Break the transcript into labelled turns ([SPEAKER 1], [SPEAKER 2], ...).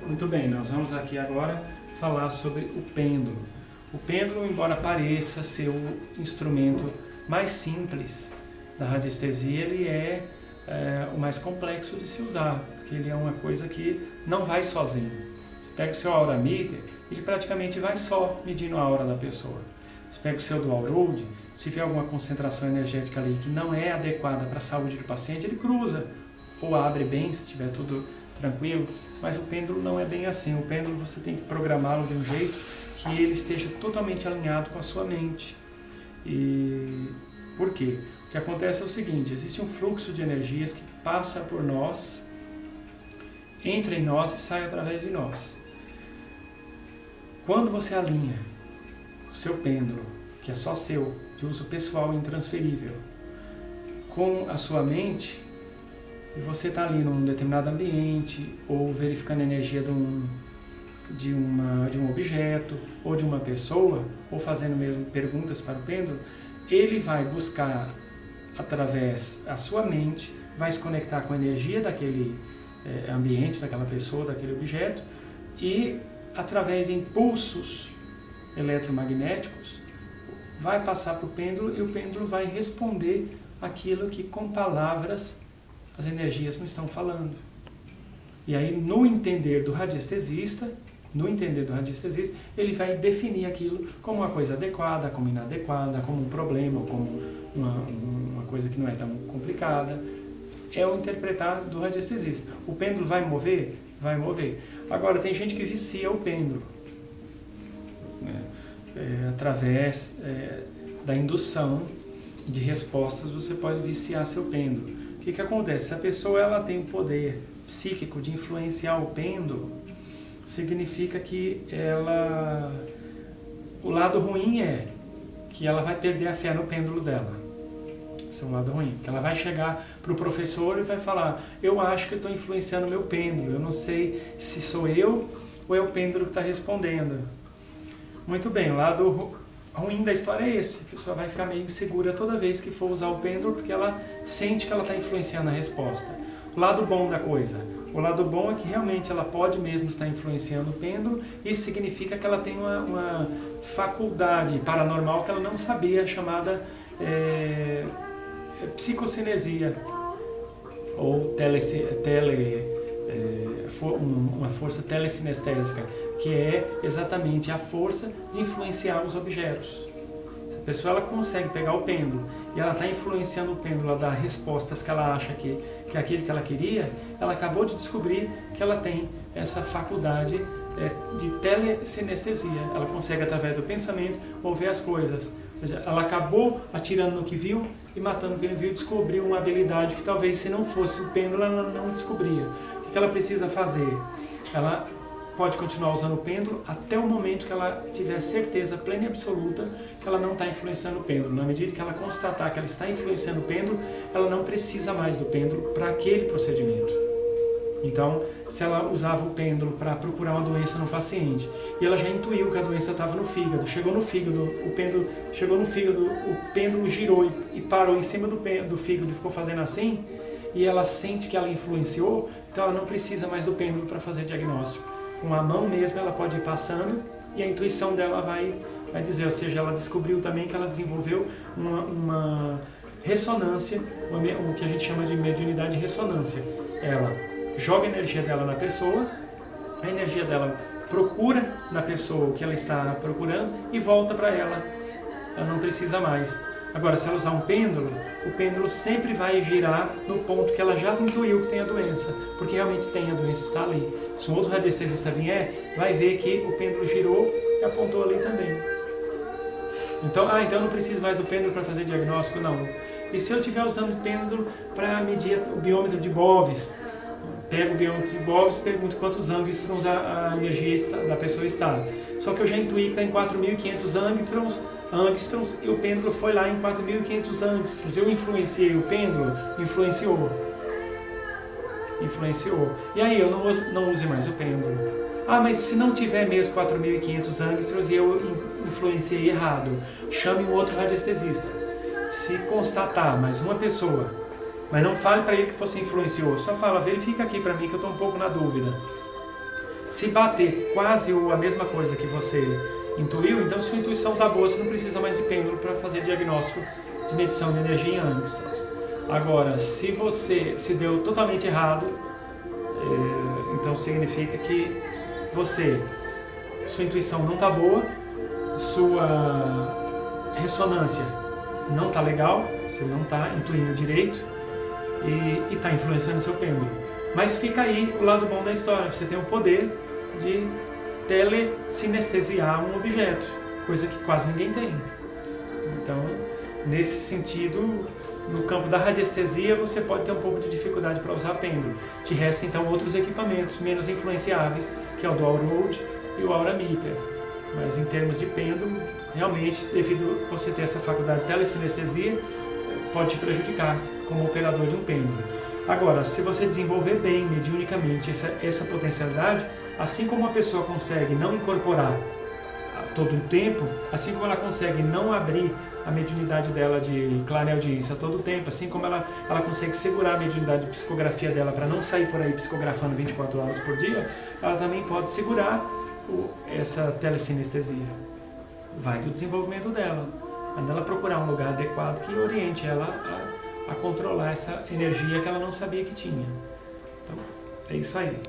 [SPEAKER 1] Muito bem, nós vamos aqui agora falar sobre o pêndulo. O pêndulo, embora pareça ser o instrumento mais simples da radiestesia, ele é o mais complexo de se usar, porque ele é uma coisa que não vai sozinho. Você pega o seu aura meter, ele praticamente vai só medindo a aura da pessoa. Você pega o seu dual road, se tiver alguma concentração energética ali que não é adequada para a saúde do paciente, ele cruza ou abre bem, se estiver tudo tranquilo, mas o pêndulo não é bem assim. O pêndulo você tem que programá-lo de um jeito que ele esteja totalmente alinhado com a sua mente. E por quê? O que acontece é o seguinte, existe um fluxo de energias que passa por nós, entra em nós e sai através de nós. Quando você alinha o seu pêndulo, que é só seu, de uso pessoal e intransferível, com a sua mente, e você está ali num determinado ambiente, ou verificando a energia de um objeto, ou de uma pessoa, ou fazendo mesmo perguntas para o pêndulo, ele vai buscar, através da sua mente, vai se conectar com a energia daquele ambiente, daquela pessoa, daquele objeto, e através de impulsos eletromagnéticos, vai passar para o pêndulo e o pêndulo vai responder aquilo que com palavras as energias não estão falando. E aí, no entender do radiestesista, ele vai definir aquilo como uma coisa adequada, como inadequada, como um problema, como uma coisa que não é tão complicada. É o interpretar do radiestesista. O pêndulo vai mover? Vai mover. Agora, tem gente que vicia o pêndulo, né? Através da indução de respostas, você pode viciar seu pêndulo. O que acontece? Se a pessoa ela tem o poder psíquico de influenciar o pêndulo, significa que o lado ruim é que ela vai perder a fé no pêndulo dela. Esse é o lado ruim. Que ela vai chegar para o professor e vai falar: eu acho que eu estou influenciando o meu pêndulo, eu não sei se sou eu ou é o pêndulo que está respondendo. Muito bem, o lado ruim da história é esse. A pessoa vai ficar meio insegura toda vez que for usar o pêndulo, porque ela sente que ela está influenciando a resposta. O lado bom da coisa. O lado bom é que realmente ela pode mesmo estar influenciando o pêndulo. Isso significa que ela tem uma faculdade paranormal que ela não sabia, chamada psicocinesia, ou uma força telesinestésica, que é exatamente a força de influenciar os objetos. Se a pessoa ela consegue pegar o pêndulo e ela está influenciando o pêndulo a dar respostas que ela acha que é aquilo que ela queria, ela acabou de descobrir que ela tem essa faculdade de telesinestesia. Ela consegue, através do pensamento, mover as coisas. Ou seja, ela acabou atirando no que viu e matando no que não viu, descobriu uma habilidade que talvez, se não fosse o pêndulo, ela não descobria. O que ela precisa fazer? Ela pode continuar usando o pêndulo até o momento que ela tiver certeza plena e absoluta que ela não está influenciando o pêndulo. Na medida que ela constatar que ela está influenciando o pêndulo, ela não precisa mais do pêndulo para aquele procedimento. Então, se ela usava o pêndulo para procurar uma doença no paciente e ela já intuiu que a doença estava no fígado, chegou no fígado, o pêndulo chegou no fígado, o pêndulo girou e parou em cima do fígado e ficou fazendo assim, e ela sente que ela influenciou, então ela não precisa mais do pêndulo para fazer diagnóstico. Com a mão mesmo ela pode ir passando e a intuição dela vai dizer, ou seja, ela descobriu também que ela desenvolveu uma ressonância, o que a gente chama de mediunidade de ressonância. Ela joga a energia dela na pessoa, a energia dela procura na pessoa o que ela está procurando e volta para ela. Ela não precisa mais. Agora, se ela usar um pêndulo, o pêndulo sempre vai girar no ponto que ela já intuiu que tem a doença, porque realmente tem, a doença está ali. Se um outro radiestesista vier, vai ver que o pêndulo girou e apontou ali também. Então eu não preciso mais do pêndulo para fazer diagnóstico, não. E se eu estiver usando o pêndulo para medir o biômetro de Boves? Pego o biômetro de Boves e pergunto quantos angstroms a energia da pessoa está. Só que eu já intuí que está em 4.500 angstroms e o pêndulo foi lá em 4.500 angstroms. Eu influenciei o pêndulo? Influenciou. E aí eu não use mais o pêndulo. Mas se não tiver mesmo 4.500 angstroms e eu influenciei errado, chame um outro radiestesista. Se constatar mais uma pessoa, mas não fale para ele que você influenciou, só fala: verifica aqui para mim que eu estou um pouco na dúvida. Se bater quase a mesma coisa que você intuiu, então sua intuição está boa, você não precisa mais de pêndulo para fazer diagnóstico de medição de energia em angstroms. Agora, se você se deu totalmente errado, então significa que sua intuição não está boa, sua ressonância não está legal, você não está intuindo direito e está influenciando seu pêndulo. Mas fica aí o lado bom da história, você tem o poder de telesinestesiar um objeto, coisa que quase ninguém tem. Então, nesse sentido, no campo da radiestesia, você pode ter um pouco de dificuldade para usar pêndulo. Te resta então outros equipamentos menos influenciáveis, que é o Dual Rode e o Aura Meter. Mas em termos de pêndulo, realmente, devido a você ter essa faculdade de telesinestesia, pode te prejudicar como operador de um pêndulo. Agora, se você desenvolver bem, mediunicamente, essa potencialidade, assim como a pessoa consegue não incorporar a todo o tempo, assim como ela consegue não abrir a mediunidade dela de clareaudiência a todo o tempo, assim como ela consegue segurar a mediunidade de psicografia dela para não sair por aí psicografando 24 horas por dia, ela também pode segurar essa telesinestesia. Vai do desenvolvimento dela. Manda ela procurar um lugar adequado que oriente ela a controlar essa energia que ela não sabia que tinha. Então, é isso aí.